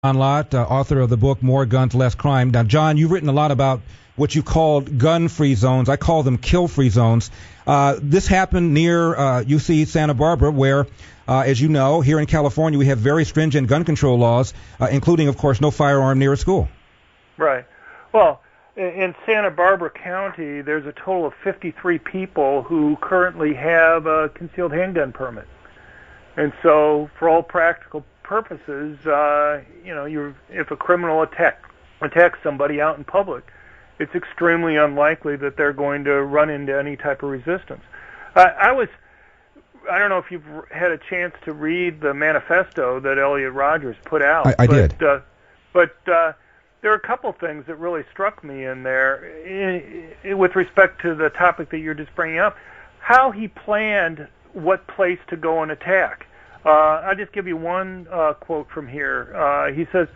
John Lott, author of the book More Guns, Less Crime. Now, John, you've written a lot about what you called gun-free zones. I call them kill-free zones. This happened near UC Santa Barbara, where, as you know, here in California, we have very stringent gun control laws, including, of course, no firearm near a school. Right. Well, in Santa Barbara County, there's a total of 53 people who currently have a concealed handgun permit. And so, for all practical purposes, if a criminal attacks somebody out in public, it's extremely unlikely that they're going to run into any type of resistance. I don't know if you've had a chance to read the manifesto that Elliot Rodgers put out. I did. But there are a couple things that really struck me in there with respect to the topic that you're just bringing up, how he planned what place to go and attack. I'll just give you one quote from here. He says,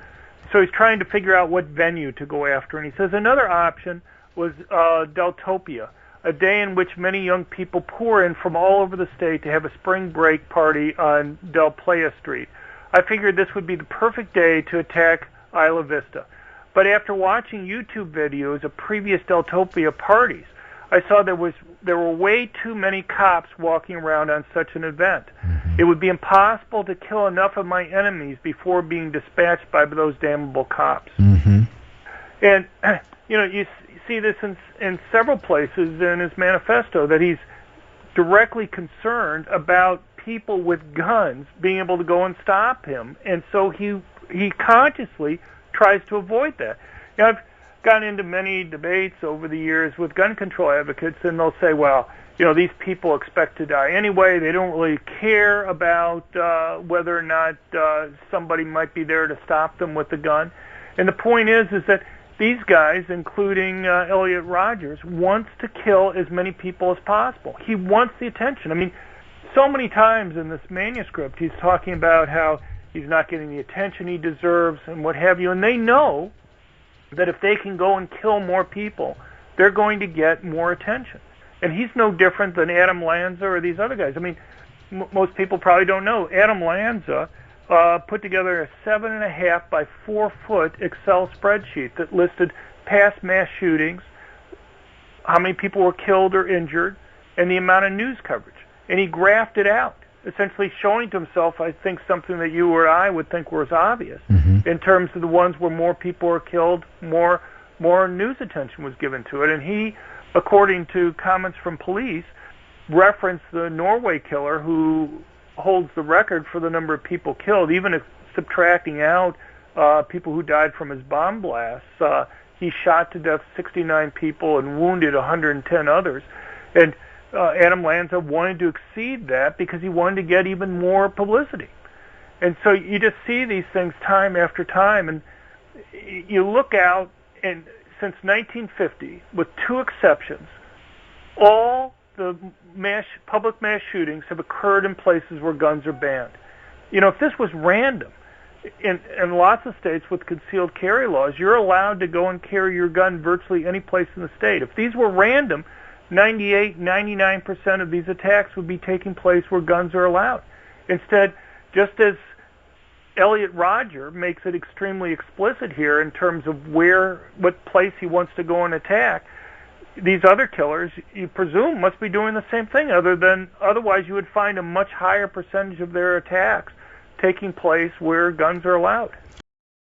so he's trying to figure out what venue to go after, and he says another option was Deltopia, a day in which many young people pour in from all over the state to have a spring break party on Del Playa Street. I figured this would be the perfect day to attack Isla Vista. But after watching YouTube videos of previous Deltopia parties, I saw there were way too many cops walking around on such an event. Mm-hmm. It would be impossible to kill enough of my enemies before being dispatched by those damnable cops. Mm-hmm. And you see this in several places in his manifesto, that he's directly concerned about people with guns being able to go and stop him, and so he consciously tries to avoid that. I've gotten into many debates over the years with gun control advocates, and they'll say, well, these people expect to die anyway. They don't really care about whether or not somebody might be there to stop them with the gun. And the point is that these guys, including Elliot Rodgers, wants to kill as many people as possible. He wants the attention. I mean, so many times in this manuscript, he's talking about how he's not getting the attention he deserves and what have you, and they know that if they can go and kill more people, they're going to get more attention. And he's no different than Adam Lanza or these other guys. I mean, most people probably don't know. Adam Lanza put together a 7.5 by 4 foot Excel spreadsheet that listed past mass shootings, how many people were killed or injured, and the amount of news coverage. And he graphed it out, essentially showing to himself, I think, something that you or I would think was obvious, in terms of the ones where more people were killed, more news attention was given to it. And he, according to comments from police, referenced the Norway killer who holds the record for the number of people killed, even if subtracting out people who died from his bomb blasts. He shot to death 69 people and wounded 110 others. And Adam Lanza wanted to exceed that because he wanted to get even more publicity. And so you just see these things time after time, and you look out, and since 1950, with two exceptions, all the public mass shootings have occurred in places where guns are banned. If this was random, in lots of states with concealed carry laws, you're allowed to go and carry your gun virtually any place in the state. If these were random, 99% of these attacks would be taking place where guns are allowed. Instead, just as Elliot Rodgers makes it extremely explicit here in terms of what place he wants to go and attack, these other killers, you presume, must be doing the same thing. Otherwise, you would find a much higher percentage of their attacks taking place where guns are allowed.